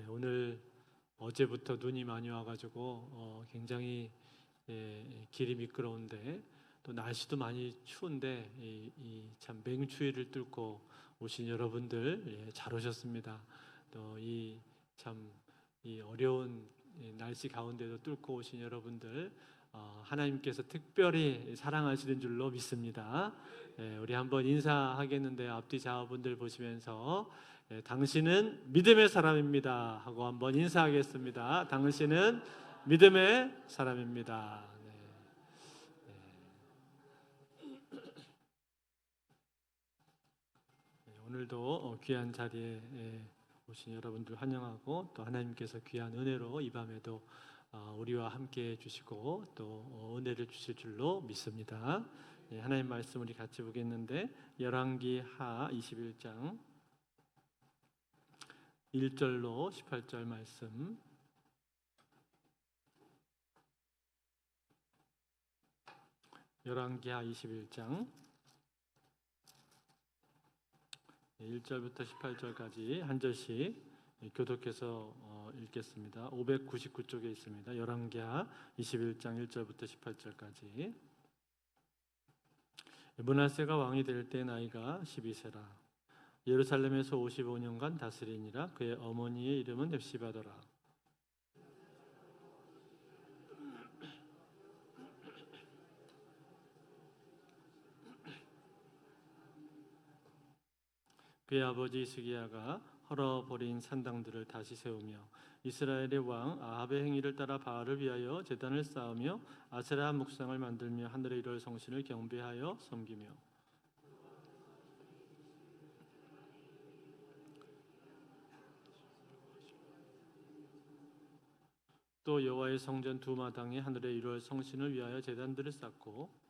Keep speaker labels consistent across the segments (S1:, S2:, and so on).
S1: 오늘 어제부터 눈이 많이 와가지고 굉장히 길이 미끄러운데 또 날씨도 많이 추운데 참 맹추위를 뚫고 오신 여러분들 잘 오셨습니다. 또 이 어려운 날씨 가운데도 뚫고 오신 여러분들 하나님께서 특별히 사랑하시는 줄로 믿습니다. 우리 한번 인사하겠는데 앞뒤 좌우분들 보시면서 당신은 믿음의 사람입니다 하고 한번 인사하겠습니다. 당신은 믿음의 사람입니다. 오늘도 귀한 자리에 오신 여러분들 환영하고 또 하나님께서 귀한 은혜로 이 밤에도 우리와 함께 해주시고 또 은혜를 주실 줄로 믿습니다. 하나님 말씀 우리 같이 보겠는데 열왕기 하 21장 1절로 18절 말씀. 열왕기 하 21장 1절부터 18절까지 한 절씩 교독해서 읽겠습니다. 599쪽에 있습니다. 열왕기하 21장 1절부터 18절까지. 므낫세가 왕이 될 때 나이가 12세라. 예루살렘에서 55년간 다스리니라. 그의 어머니의 이름은 헵시바더라. 그의 아버지 스기야가 헐어버린 산당들을 다시 세우며 이스라엘의 왕 아합의 행위를 따라 바알을 위하여 제단을 쌓으며 아세라 묵상을 만들며 하늘의 일월 성신을 경배하여 섬기며 또 여호와의 성전 두 마당에 하늘의 일월 성신을 위하여 제단들을 쌓고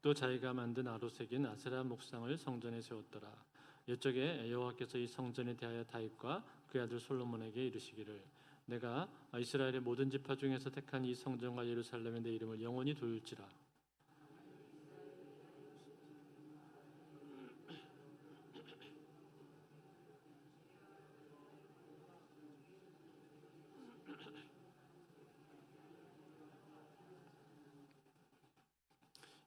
S1: 또 자기가 만든 아로색인 아세라 목상을 성전에 세웠더라. 이쪽에 여호와께서 이 성전에 대하여 다윗과 그의 아들 솔로몬에게 이르시기를 내가 이스라엘의 모든 지파 중에서 택한 이 성전과 예루살렘에 내 이름을 영원히 둘지라.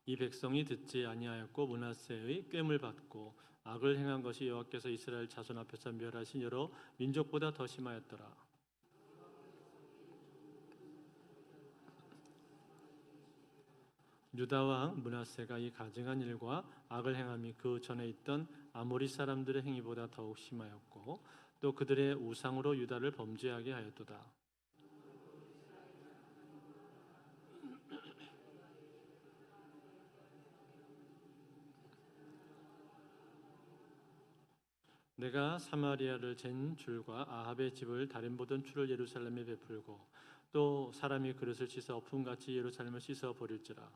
S1: 이 백성이 듣지 아니하였고 므낫세의 꾀를 받고 악을 행한 것이 여호와께서 이스라엘 자손 앞에서 멸하신 여러 민족보다 더 심하였더라. 유다 왕 므낫세가 이 가증한 일과 악을 행함이 그 전에 있던 아모리 사람들의 행위보다 더욱 심하였고 또 그들의 우상으로 유다를 범죄하게 하였도다. 내가 사마리아를 잰 줄과 아합의 집을 다림 보던 추를 예루살렘에 베풀고 또 사람이 그릇을 씻어 엎음같이 예루살렘을 씻어 버릴지라.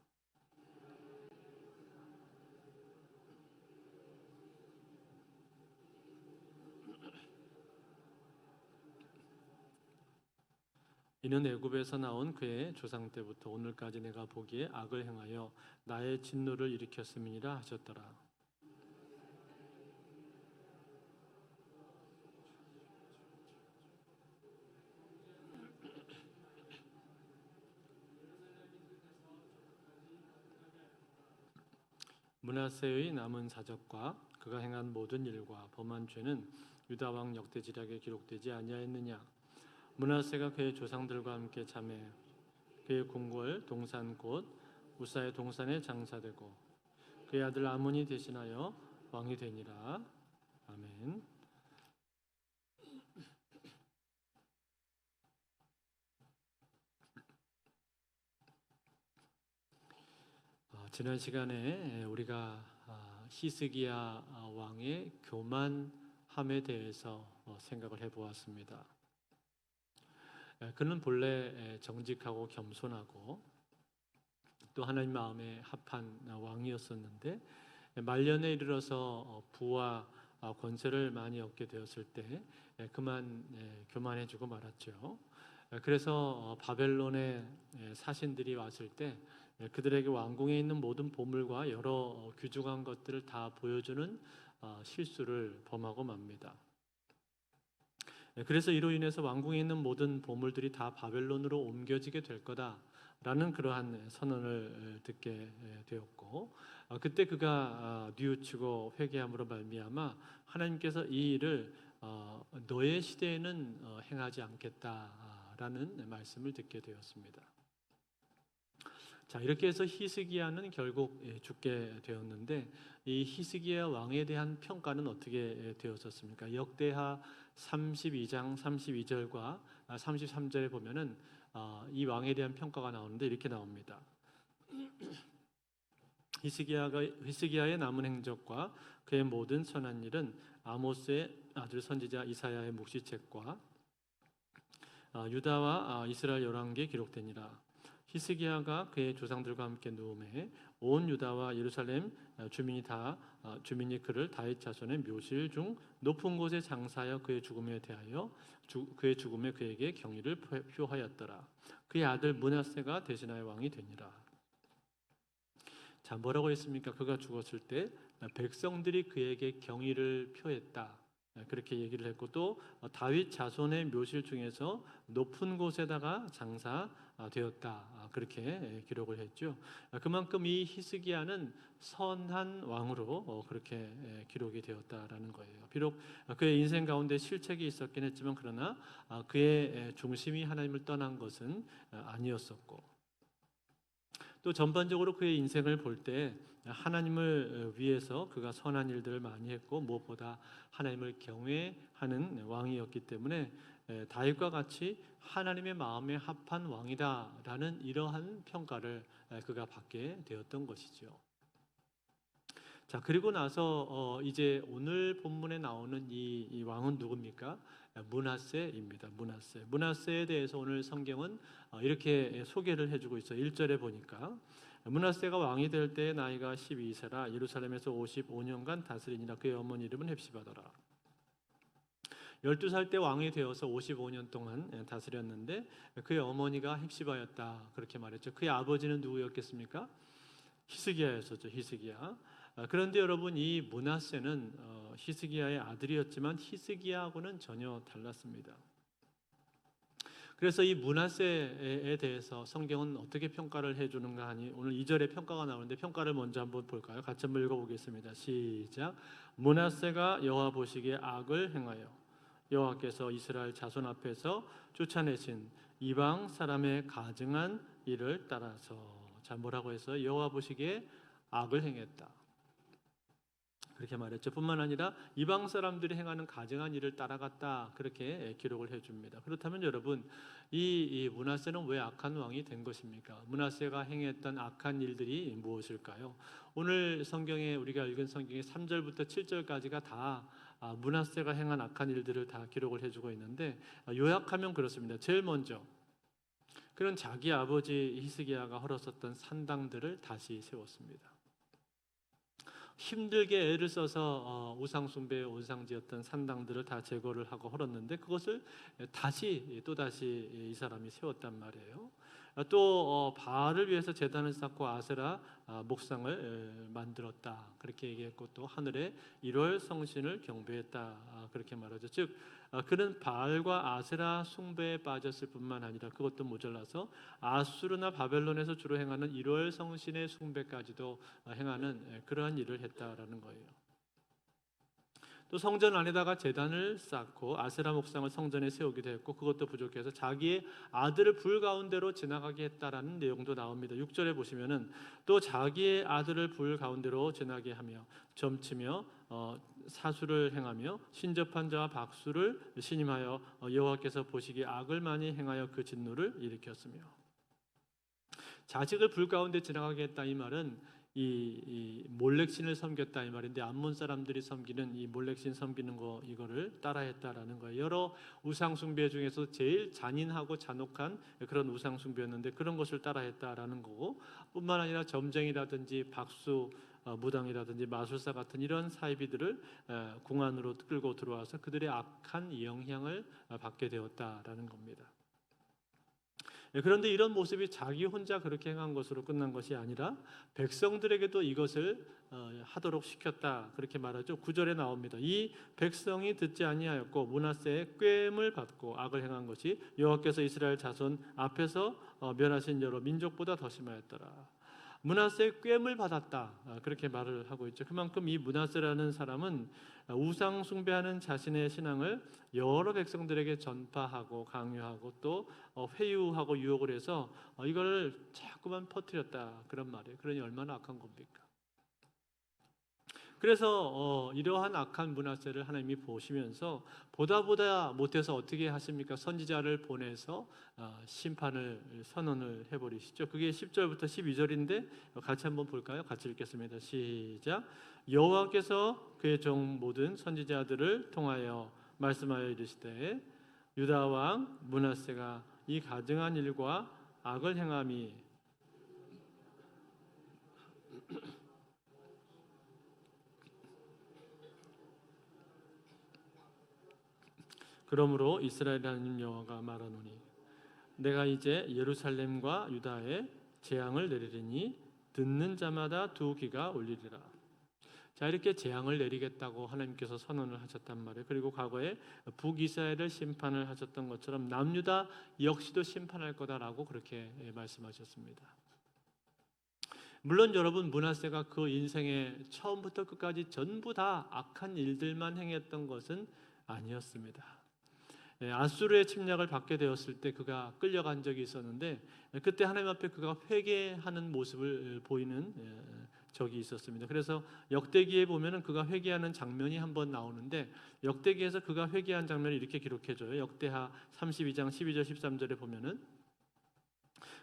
S1: 이는 애굽에서 나온 그의 조상 때부터 오늘까지 내가 보기에 악을 행하여 나의 진노를 일으켰음이니라 하셨더라. 므낫세의 남은 사적과 그가 행한 모든 일과 범한 죄는 유다 왕 역대지략에 기록되지 아니하였느냐. 므낫세가 그의 조상들과 함께 잠에 그의 궁궐 동산 곧 우사의 동산에 장사되고 그의 아들 아몬이 대신하여 왕이 되니라. 아멘. 지난 시간에 우리가 히스기야 왕의 교만함에 대해서 생각을 해보았습니다. 그는 본래 정직하고 겸손하고 또 하나님 마음에 합한 왕이었었는데 말년에 이르러서 부와 권세를 많이 얻게 되었을 때 그만 교만해지고 말았죠. 그래서 바벨론의 사신들이 왔을 때 그들에게 왕궁에 있는 모든 보물과 여러 귀중한 것들을 다 보여주는 실수를 범하고 맙니다. 그래서 이로 인해서 왕궁에 있는 모든 보물들이 다 바벨론으로 옮겨지게 될 거다라는 그러한 선언을 듣게 되었고, 그때 그가 뉘우치고 회개함으로 말미암아 하나님께서 이 일을 너의 시대에는 행하지 않겠다라는 말씀을 듣게 되었습니다. 자, 이렇게 해서 히스기야는 결국 죽게 되었는데, 이 히스기야 왕에 대한 평가는 어떻게 되었었습니까? 역대하 32장 32절과 33절에 보면은 이 왕에 대한 평가가 나오는데 이렇게 나옵니다. 히스기야의 남은 행적과 그의 모든 선한 일은 아모스의 아들 선지자 이사야의 묵시책과 유다와 이스라엘 열왕기에 기록되니라. 히스기야가 그의 조상들과 함께 누움에 온 유다와 예루살렘 주민이 그를 다윗 자손의 묘실 중 높은 곳에 장사하여 그의 죽음에 대하여 그의 죽음에 그에게 경의를 표하였더라. 그의 아들 므낫세가 대신하여 왕이 되니라. 자, 뭐라고 했습니까? 그가 죽었을 때 백성들이 그에게 경의를 표했다. 그렇게 얘기를 했고, 또 다윗 자손의 묘실 중에서 높은 곳에다가 장사되었다. 그렇게 기록을 했죠. 그만큼 이 히스기야는 선한 왕으로 그렇게 기록이 되었다라는 거예요. 비록 그의 인생 가운데 실책이 있었긴 했지만, 그러나 그의 중심이 하나님을 떠난 것은 아니었었고, 또 전반적으로 그의 인생을 볼 때 하나님을 위해서 그가 선한 일들을 많이 했고, 무엇보다 하나님을 경외하는 왕이었기 때문에 다윗과 같이 하나님의 마음에 합한 왕이다라는 이러한 평가를 그가 받게 되었던 것이죠. 자, 그리고 나서 이제 오늘 본문에 나오는 이 왕은 누굽니까? 므낫세입니다. 므낫세에 대해서 오늘 성경은 이렇게 소개를 해주고 있어요. 1절에 보니까 므낫세가 왕이 될 때 나이가 12세라 예루살렘에서 55년간 다스리니라. 그의 어머니 이름은 헵시바더라. 12살 때 왕이 되어서 55년 동안 다스렸는데 그의 어머니가 헵시바였다. 그렇게 말했죠. 그의 아버지는 누구였겠습니까? 히스기야였었죠. 히스기야. 그런데 여러분, 이 므낫세는 히스기야의 아들이었지만 히스기야하고는 전혀 달랐습니다. 그래서 이 므낫세에 대해서 성경은 어떻게 평가를 해주는가 하니, 오늘 2절에 평가가 나오는데 평가를 먼저 한번 볼까요? 같이 한번 읽어보겠습니다. 시작. 므낫세가 여호와 보시기에 악을 행하여 여호와께서 이스라엘 자손 앞에서 쫓아내신 이방 사람의 가증한 일을 따라서. 자, 뭐라고 해서 여호와 보시기에 악을 행했다. 그렇게 말했죠. 뿐만 아니라 이방 사람들이 행하는 가증한 일을 따라갔다. 그렇게 기록을 해줍니다. 그렇다면 여러분, 이 므낫세는 왜 악한 왕이 된 것입니까? 므낫세가 행했던 악한 일들이 무엇일까요? 오늘 성경에 우리가 읽은 성경의 3절부터 7절까지가 다 므낫세가 행한 악한 일들을 다 기록을 해주고 있는데, 요약하면 그렇습니다. 제일 먼저 그는 자기 아버지 히스기야가 헐었었던 산당들을 다시 세웠습니다. 힘들게 애를 써서 우상 숭배의 온상지였던 산당들을 다 제거를 하고 헐었는데 그것을 또다시 이 사람이 세웠단 말이에요. 또 바알을 위해서 제단을 쌓고 아세라 목상을 만들었다. 그렇게 얘기했고, 또 하늘의 1월 성신을 경배했다. 그렇게 말하죠. 즉 그는 바알과 아세라 숭배에 빠졌을 뿐만 아니라 그것도 모자라서 아수르나 바벨론에서 주로 행하는 1월 성신의 숭배까지도 행하는 그러한 일을 했다라는 거예요. 또 성전 안에다가 제단을 쌓고 아세라 목상을 성전에 세우기도 했고, 그것도 부족해서 자기의 아들을 불 가운데로 지나가게 했다라는 내용도 나옵니다. 6절에 보시면은 또 자기의 아들을 불 가운데로 지나게 하며 점치며 사수를 행하며 신접한 자와 박수를 신임하여 여호와께서 보시기에 악을 많이 행하여 그 진노를 일으켰으며. 자식을 불 가운데 지나가게 했다, 이 말은 이 몰렉신을 섬겼다 이 말인데, 암몬 사람들이 섬기는 이 몰렉신 섬기는 거, 이거를 따라했다라는 거예요. 여러 우상 숭배 중에서 제일 잔인하고 잔혹한 그런 우상 숭배였는데 그런 것을 따라했다라는 거고, 뿐만 아니라 점쟁이라든지 박수 무당이라든지 마술사 같은 이런 사이비들을 궁 안으로 끌고 들어와서 그들의 악한 영향을 받게 되었다라는 겁니다. 그런데 이런 모습이 자기 혼자 그렇게 행한 것으로 끝난 것이 아니라 백성들에게도 이것을 하도록 시켰다, 그렇게 말하죠. 9절에 나옵니다. 이 백성이 듣지 아니하였고 므낫세의 꾀임을 받고 악을 행한 것이 여호와께서 이스라엘 자손 앞에서 멸하신 여러 민족보다 더 심하였더라. 므낫세의 꾀임을 받았다, 그렇게 말을 하고 있죠. 그만큼 이 므낫세라는 사람은 우상 숭배하는 자신의 신앙을 여러 백성들에게 전파하고 강요하고 또 회유하고 유혹을 해서 이걸 자꾸만 퍼뜨렸다, 그런 말이에요. 그러니 얼마나 악한 겁니까? 그래서 이러한 악한 므낫세를 하나님이 보시면서 보다 못해서 어떻게 하십니까? 선지자를 보내서 심판을 선언을 해버리시죠. 그게 10절부터 12절인데 같이 한번 볼까요? 같이 읽겠습니다. 시작. 여호와께서 그의 종 모든 선지자들을 통하여 말씀하여 이르시되 유다 왕 므낫세가 이 가증한 일과 악을 행함이 그러므로 이스라엘 하나님 여호와가 말하노니 내가 이제 예루살렘과 유다에 재앙을 내리리니 듣는 자마다 두 귀가 울리리라. 자, 이렇게 재앙을 내리겠다고 하나님께서 선언을 하셨단 말이에요. 그리고 과거에 북이스라엘을 심판을 하셨던 것처럼 남유다 역시도 심판할 거다라고 그렇게 말씀하셨습니다. 물론 여러분, 므낫세가 그 인생의 처음부터 끝까지 전부 다 악한 일들만 행했던 것은 아니었습니다. 아수르의 침략을 받게 되었을 때 그가 끌려간 적이 있었는데 그때 하나님 앞에 그가 회개하는 모습을 보이는 적이 있었습니다. 그래서 역대기에 보면은 그가 회개하는 장면이 한번 나오는데 역대기에서 그가 회개한 장면을 이렇게 기록해줘요. 역대하 32장 12절 13절에 보면은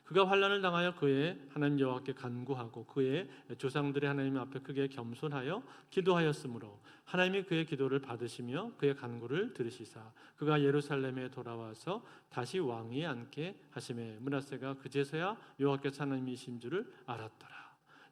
S1: 그가 환난을 당하여 그의 하나님 여호와께 간구하고 그의 조상들의 하나님 앞에 크게 겸손하여 기도하였으므로 하나님이 그의 기도를 받으시며 그의 간구를 들으시사 그가 예루살렘에 돌아와서 다시 왕위에 앉게 하시매 므낫세가 그제서야 여호와께서 하나님이신 줄을 알았더라.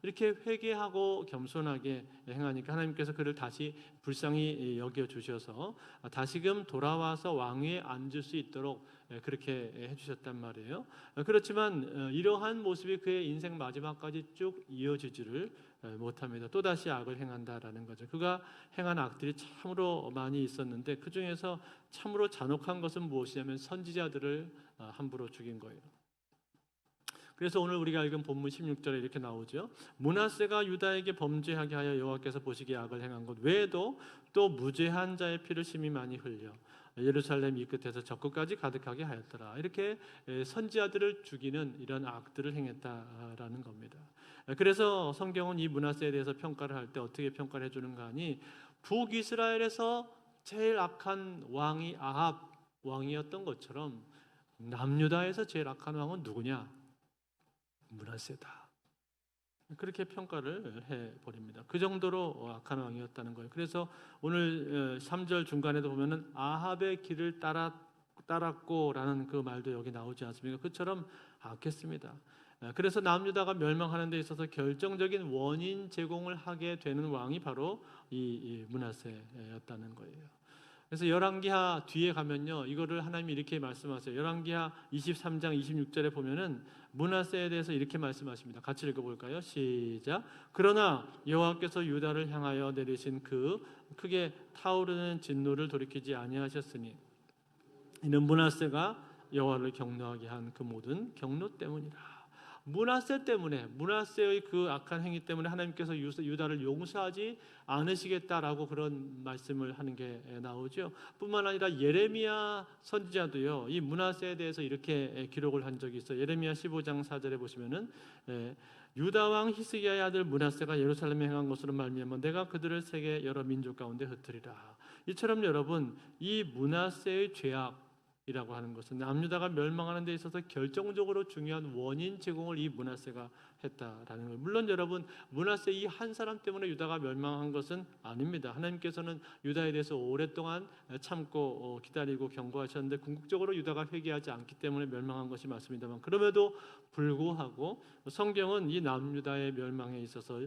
S1: 이렇게 회개하고 겸손하게 행하니까 하나님께서 그를 다시 불쌍히 여겨 주셔서 다시금 돌아와서 왕위에 앉을 수 있도록 그렇게 해주셨단 말이에요. 그렇지만 이러한 모습이 그의 인생 마지막까지 쭉 이어지지를 못합니다. 또다시 악을 행한다라는 거죠. 그가 행한 악들이 참으로 많이 있었는데 그 중에서 참으로 잔혹한 것은 무엇이냐면 선지자들을 함부로 죽인 거예요. 그래서 오늘 우리가 읽은 본문 16절에 이렇게 나오죠. 므낫세가 유다에게 범죄하게 하여 여호와께서 보시기에 악을 행한 것 외에도 또 무죄한 자의 피를 심히 많이 흘려 예루살렘 이 끝에서 저 끝까지 가득하게 하였더라. 이렇게 선지자들을 죽이는 이런 악들을 행했다라는 겁니다. 그래서 성경은 이 므낫세에 대해서 평가를 할 때 어떻게 평가를 해주는가 하니 북이스라엘에서 제일 악한 왕이 아합 왕이었던 것처럼 남유다에서 제일 악한 왕은 누구냐? 므낫세다. 그렇게 평가를 해버립니다. 그 정도로 악한 왕이었다는 거예요. 그래서 오늘 3절 중간에도 보면은 아합의 길을 따랐고라는 그 말도 여기 나오지 않습니까? 그처럼 악했습니다. 그래서 남유다가 멸망하는 데 있어서 결정적인 원인 제공을 하게 되는 왕이 바로 이 므낫세였다는 거예요. 그래서 열왕기하 뒤에 가면요, 이거를 하나님이 이렇게 말씀하세요. 열왕기하 23장 26절에 보면은 므낫세에 대해서 이렇게 말씀하십니다. 같이 읽어볼까요? 시작. 그러나 여호와께서 유다를 향하여 내리신 그 크게 타오르는 진노를 돌이키지 아니하셨으니 이는 므낫세가 여호와를 경노하게 한 그 모든 경노 때문이라. 므낫세 때문에, 므낫세의 그 악한 행위 때문에 하나님께서 유다를 용서하지 않으시겠다라고 그런 말씀을 하는 게 나오죠. 뿐만 아니라 예레미야 선지자도요, 이 므낫세에 대해서 이렇게 기록을 한 적이 있어요. 예레미야 15장 4절에 보시면은 유다 왕 히스기야의 아들 므낫세가 예루살렘에 행한 것으로 말미암아 내가 그들을 세계 여러 민족 가운데 흩으리라. 이처럼 여러분, 이 므낫세의 죄악 이라고 하는 것은 남유다가 멸망하는 데 있어서 결정적으로 중요한 원인 제공을 이 므낫세가 했다라는 거예요. 물론 여러분, 므낫세 이 한 사람 때문에 유다가 멸망한 것은 아닙니다. 하나님께서는 유다에 대해서 오랫동안 참고 기다리고 경고하셨는데 궁극적으로 유다가 회개하지 않기 때문에 멸망한 것이 맞습니다만, 그럼에도 불구하고 성경은 이 남유다의 멸망에 있어서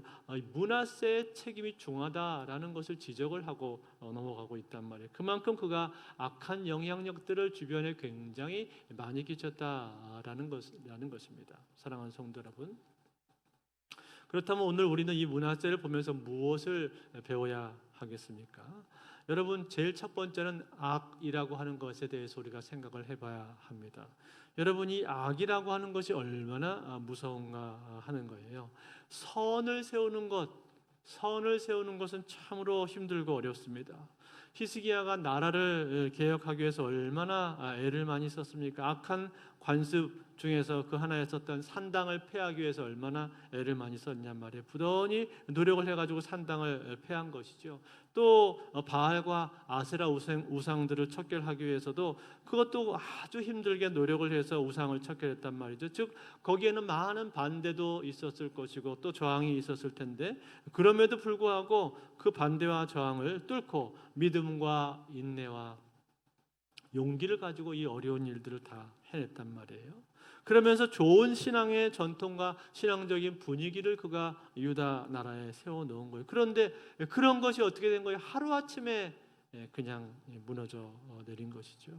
S1: 므낫세의 책임이 중하다라는 것을 지적을 하고 넘어가고 있단 말이에요. 그만큼 그가 악한 영향력들을 주변에 굉장히 많이 끼쳤다라는 것입니다. 사랑하는 성도 여러분, 그렇다면 오늘 우리는 이 므낫세를 보면서 무엇을 배워야 하겠습니까? 여러분, 제일 첫 번째는 악이라고 하는 것에 대해서 우리가 생각을 해봐야 합니다. 여러분, 이 악이라고 하는 것이 얼마나 무서운가 하는 거예요. 선을 세우는 것은 참으로 힘들고 어렵습니다. 히스기야가 나라를 개혁하기 위해서 얼마나 애를 많이 썼습니까? 악한 관습 중에서 그 하나에 썼던 산당을 폐하기 위해서 얼마나 애를 많이 썼냔 말이에요. 부단히 노력을 해가지고 산당을 폐한 것이죠. 또 바알과 아세라 우상들을 척결하기 위해서도 그것도 아주 힘들게 노력을 해서 우상을 척결했단 말이죠. 즉 거기에는 많은 반대도 있었을 것이고 또 저항이 있었을 텐데, 그럼에도 불구하고 그 반대와 저항을 뚫고 믿음과 인내와 용기를 가지고 이 어려운 일들을 다 해냈단 말이에요. 그러면서 좋은 신앙의 전통과 신앙적인 분위기를 그가 유다 나라에 세워놓은 거예요. 그런데 그런 것이 어떻게 된 거예요? 하루아침에 그냥 무너져 내린 것이죠.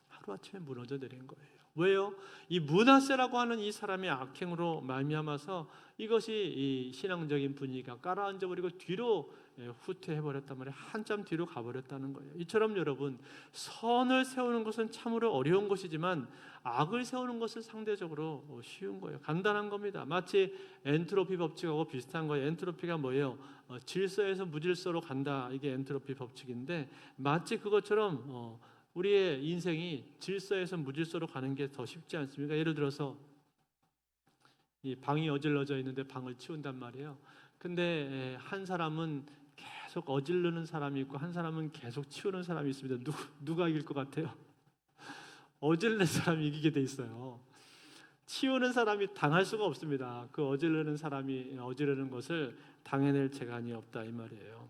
S1: 하루아침에 무너져 내린 거예요. 왜요? 이 므낫세라고 하는 이 사람의 악행으로 말미암아서 이것이 이 신앙적인 분위기가 가라앉아버리고 뒤로 후퇴해버렸단 말이에요. 한참 뒤로 가버렸다는 거예요. 이처럼 여러분, 선을 세우는 것은 참으로 어려운 것이지만 악을 세우는 것은 상대적으로 쉬운 거예요. 간단한 겁니다. 마치 엔트로피 법칙하고 비슷한 거예요. 엔트로피가 뭐예요? 질서에서 무질서로 간다. 이게 엔트로피 법칙인데, 마치 그것처럼 우리의 인생이 질서에서 무질서로 가는 게 더 쉽지 않습니까? 예를 들어서 이 방이 어질러져 있는데 방을 치운단 말이에요. 근데 한 사람은 계속 어지르는 사람이 있고 한 사람은 계속 치우는 사람이 있습니다. 누가 이길 것 같아요? 어지르는 사람이 이기게 돼 있어요. 치우는 사람이 당할 수가 없습니다. 그 어지르는 사람이 어지르는 것을 당해낼 재간이 없다 이 말이에요.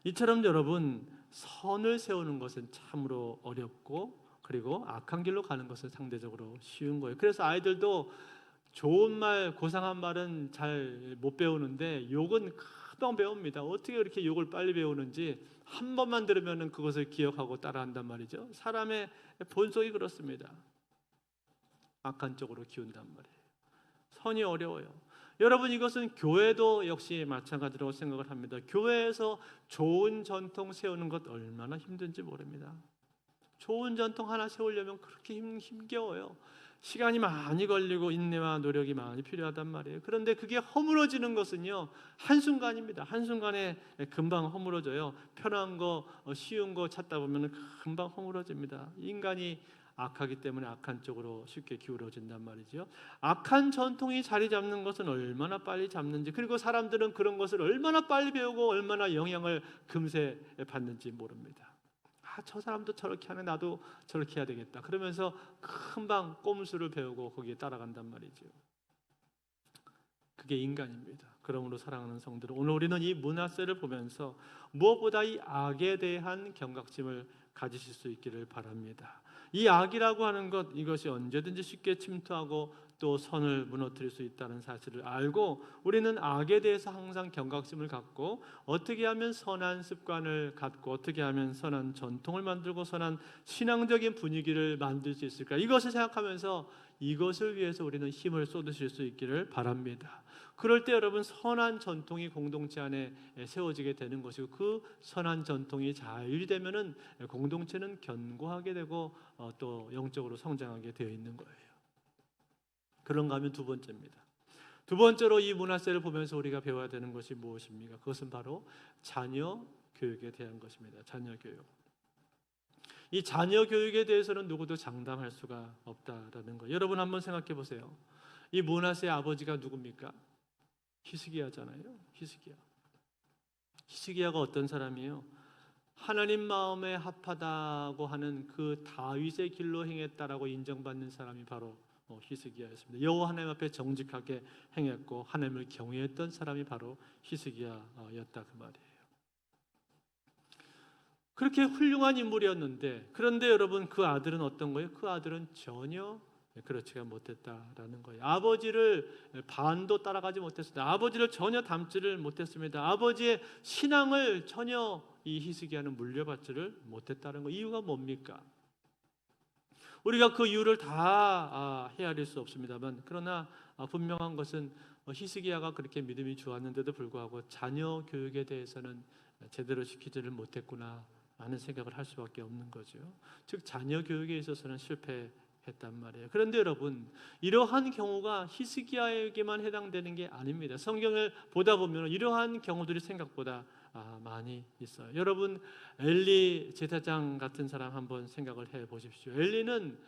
S1: 이처럼 여러분, 선을 세우는 것은 참으로 어렵고 그리고 악한 길로 가는 것은 상대적으로 쉬운 거예요. 그래서 아이들도 좋은 말, 고상한 말은 잘 못 배우는데 욕은 금방 배웁니다. 어떻게 그렇게 욕을 빨리 배우는지 한 번만 들으면 그것을 기억하고 따라한단 말이죠. 사람의 본성이 그렇습니다. 악한 쪽으로 기운단 말이에요. 선이 어려워요. 여러분, 이것은 교회도 역시 마찬가지라고 생각을 합니다. 교회에서 좋은 전통 세우는 것 얼마나 힘든지 모릅니다. 좋은 전통 하나 세우려면 그렇게 힘겨워요. 시간이 많이 걸리고 인내와 노력이 많이 필요하단 말이에요. 그런데 그게 허물어지는 것은요, 한순간입니다. 한순간에 금방 허물어져요. 편한 거, 쉬운 거 찾다 보면 금방 허물어집니다. 인간이 악하기 때문에 악한 쪽으로 쉽게 기울어진단 말이죠. 악한 전통이 자리 잡는 것은 얼마나 빨리 잡는지, 그리고 사람들은 그런 것을 얼마나 빨리 배우고 얼마나 영향을 금세 받는지 모릅니다. 저 사람도 저렇게 하네, 나도 저렇게 해야 되겠다. 그러면서 금방 꼼수를 배우고 거기에 따라간단 말이죠. 그게 인간입니다. 그러므로 사랑하는 성들, 오늘 우리는 이 므낫세를 보면서 무엇보다 이 악에 대한 경각심을 가지실 수 있기를 바랍니다. 이 악이라고 하는 것, 이것이 언제든지 쉽게 침투하고 또 선을 무너뜨릴 수 있다는 사실을 알고 우리는 악에 대해서 항상 경각심을 갖고 어떻게 하면 선한 습관을 갖고 어떻게 하면 선한 전통을 만들고 선한 신앙적인 분위기를 만들 수 있을까, 이것을 생각하면서 이것을 위해서 우리는 힘을 쏟으실 수 있기를 바랍니다. 그럴 때 여러분, 선한 전통이 공동체 안에 세워지게 되는 것이고 그 선한 전통이 잘 유지되면은 공동체는 견고하게 되고 또 영적으로 성장하게 되어 있는 거예요. 그런가 하면 두 번째입니다. 두 번째로 이 므낫세를 보면서 우리가 배워야 되는 것이 무엇입니까? 그것은 바로 자녀 교육에 대한 것입니다. 자녀 교육. 이 자녀 교육에 대해서는 누구도 장담할 수가 없다라는 거. 여러분 한번 생각해 보세요. 이 므낫세의 아버지가 누굽니까? 히스기야잖아요. 히스기야가 어떤 사람이에요? 하나님 마음에 합하다고 하는 그 다윗의 길로 행했다라고 인정받는 사람이 바로 히스기야였습니다. 여호와 하나님 앞에 정직하게 행했고 하나님을 경외했던 사람이 바로 히스기야였다 그 말이에요. 그렇게 훌륭한 인물이었는데, 그런데 여러분 그 아들은 어떤 거예요? 그 아들은 전혀 그렇지가 못했다라는 거예요. 아버지를 반도 따라가지 못했습니다. 아버지를 전혀 닮지를 못했습니다. 아버지의 신앙을 전혀 이 히스기야는 물려받지를 못했다는 거. 이유가 뭡니까? 우리가 그 이유를 다 헤아릴 수 없습니다만, 그러나 분명한 것은 히스기야가 그렇게 믿음이 좋았는데도 불구하고 자녀 교육에 대해서는 제대로 시키지를 못했구나 하는 생각을 할 수밖에 없는 거죠. 즉 자녀 교육에 있어서는 실패했단 말이에요. 그런데 여러분, 이러한 경우가 히스기야에게만 해당되는 게 아닙니다. 성경을 보다 보면 이러한 경우들이 생각보다 많이 있어요. 여러분, 엘리 제사장 같은 사람 한번 생각을 해 보십시오. 엘리는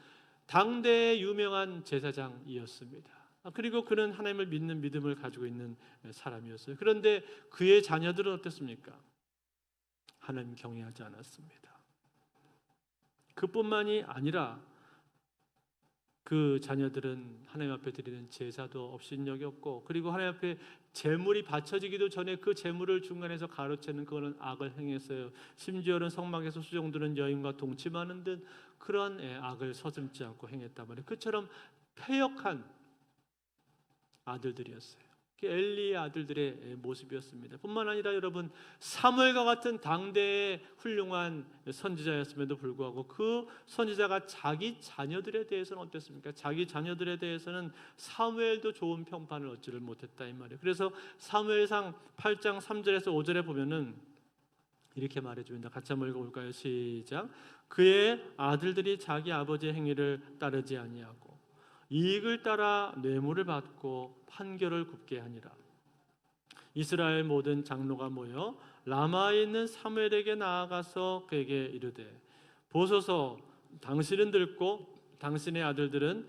S1: 당대의 유명한 제사장이었습니다. 그리고 그는 하나님을 믿는 믿음을 가지고 있는 사람이었어요. 그런데 그의 자녀들은 어땠습니까? 하나님 경외하지 않았습니다. 그뿐만이 아니라 그 자녀들은 하나님 앞에 드리는 제사도 업신여겼고, 그리고 하나님 앞에 제물이 바쳐지기도 전에 그 제물을 중간에서 가로채는 그거는 악을 행했어요. 심지어는 성막에서 수종드는 여인과 동침하는 듯 그런 악을 서슴지 않고 행했단 말이에요. 그처럼 패역한 아들들이었어요. 엘리의 아들들의 모습이었습니다. 뿐만 아니라 여러분, 사무엘과 같은 당대의 훌륭한 선지자였음에도 불구하고 그 선지자가 자기 자녀들에 대해서는 어땠습니까? 자기 자녀들에 대해서는 사무엘도 좋은 평판을 얻지를 못했다 이 말이에요. 그래서 사무엘상 8장 3절에서 5절에 보면은 이렇게 말해줍니다. 같이 한번 읽어볼까요? 시작. 그의 아들들이 자기 아버지의 행위를 따르지 아니하고 이익을 따라 뇌물을 받고 판결을 굽게 하니라. 이스라엘 모든 장로가 모여 라마에 있는 사무엘에게 나아가서 그에게 이르되, 보소서, 당신은 늙고 당신의 아들들은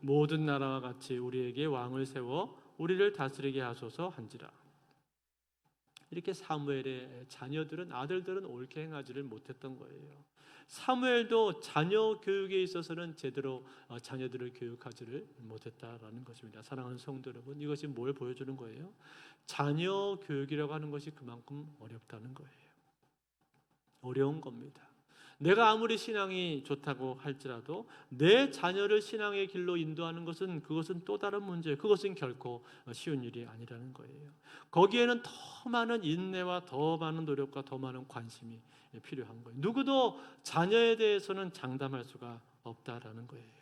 S1: 모든 나라와 같이 우리에게 왕을 세워 우리를 다스리게 하소서 한지라. 이렇게 사무엘의 자녀들은, 아들들은 옳게 행하지를 못했던 거예요. 사무엘도 자녀 교육에 있어서는 제대로 자녀들을 교육하지를 못했다라는 것입니다. 사랑하는 성도 여러분, 이것이 뭘 보여주는 거예요? 자녀 교육이라고 하는 것이 그만큼 어렵다는 거예요. 어려운 겁니다. 내가 아무리 신앙이 좋다고 할지라도 내 자녀를 신앙의 길로 인도하는 것은, 그것은 또 다른 문제예요. 그것은 결코 쉬운 일이 아니라는 거예요. 거기에는 더 많은 인내와 더 많은 노력과 더 많은 관심이 필요한 거예요. 누구도 자녀에 대해서는 장담할 수가 없다라는 거예요.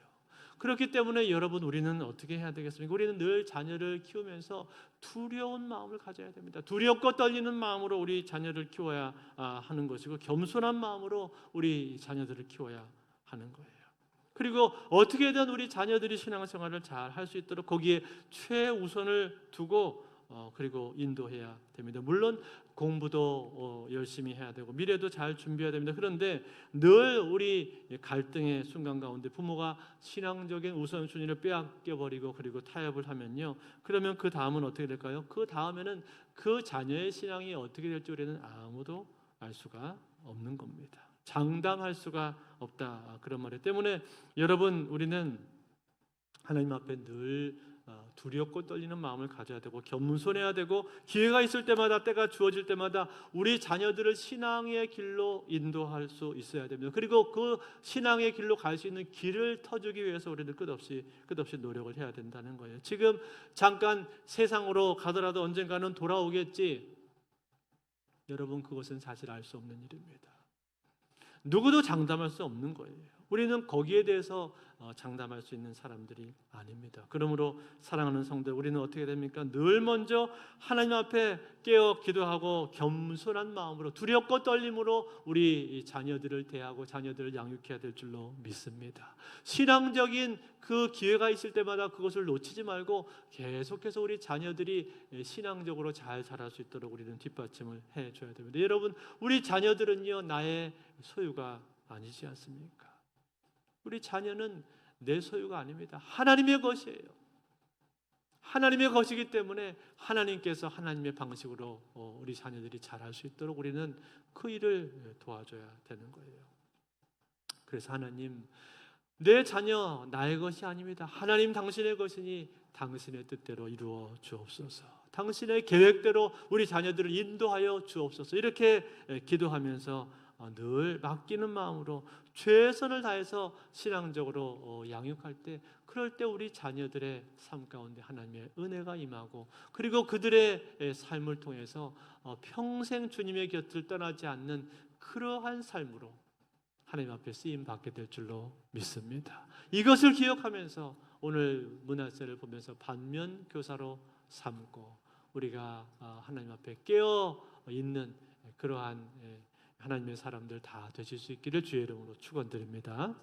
S1: 그렇기 때문에 여러분, 우리는 어떻게 해야 되겠습니까? 우리는 늘 자녀를 키우면서 두려운 마음을 가져야 됩니다. 두렵고 떨리는 마음으로 우리 자녀를 키워야 하는 것이고, 겸손한 마음으로 우리 자녀들을 키워야 하는 거예요. 그리고 어떻게든 우리 자녀들이 신앙생활을 잘 할 수 있도록 거기에 최우선을 두고 그리고 인도해야 됩니다. 물론 공부도 열심히 해야 되고 미래도 잘 준비해야 됩니다. 그런데 늘 우리 갈등의 순간 가운데 부모가 신앙적인 우선순위를 빼앗겨버리고 그리고 타협을 하면요, 그러면 그 다음은 어떻게 될까요? 그 다음에는 그 자녀의 신앙이 어떻게 될지 우리는 아무도 알 수가 없는 겁니다. 장담할 수가 없다, 그런 말이에요. 때문에 여러분, 우리는 하나님 앞에 늘 두렵고 떨리는 마음을 가져야 되고 겸손해야 되고, 기회가 있을 때마다, 때가 주어질 때마다 우리 자녀들을 신앙의 길로 인도할 수 있어야 됩니다. 그리고 그 신앙의 길로 갈 수 있는 길을 터주기 위해서 우리는 끝없이 노력을 해야 된다는 거예요. 지금 잠깐 세상으로 가더라도 언젠가는 돌아오겠지, 여러분, 그것은 사실 알 수 없는 일입니다. 누구도 장담할 수 없는 거예요. 우리는 거기에 대해서 장담할 수 있는 사람들이 아닙니다. 그러므로 사랑하는 성도, 우리는 어떻게 됩니까? 늘 먼저 하나님 앞에 깨어 기도하고 겸손한 마음으로, 두렵고 떨림으로 우리 자녀들을 대하고 자녀들을 양육해야 될 줄로 믿습니다. 신앙적인 그 기회가 있을 때마다 그것을 놓치지 말고 계속해서 우리 자녀들이 신앙적으로 잘 자랄 수 있도록 우리는 뒷받침을 해줘야 됩니다. 여러분, 우리 자녀들은요, 나의 소유가 아니지 않습니까? 우리 자녀는 내 소유가 아닙니다. 하나님의 것이에요. 하나님의 것이기 때문에 하나님께서 하나님의 방식으로 우리 자녀들이 자랄 수 있도록 우리는 그 일을 도와줘야 되는 거예요. 그래서 하나님, 내 자녀 나의 것이 아닙니다. 하나님 당신의 것이니 당신의 뜻대로 이루어 주옵소서. 당신의 계획대로 우리 자녀들을 인도하여 주옵소서. 이렇게 기도하면서 늘 맡기는 마음으로 최선을 다해서 신앙적으로 양육할 때, 그럴 때 우리 자녀들의 삶 가운데 하나님의 은혜가 임하고, 그리고 그들의 삶을 통해서 평생 주님의 곁을 떠나지 않는 그러한 삶으로 하나님 앞에 쓰임 받게 될 줄로 믿습니다. 이것을 기억하면서 오늘 문화세를 보면서 반면 교사로 삼고 우리가 하나님 앞에 깨어 있는 그러한 하나님의 사람들 다 되실 수 있기를 주의 이름으로 축원드립니다.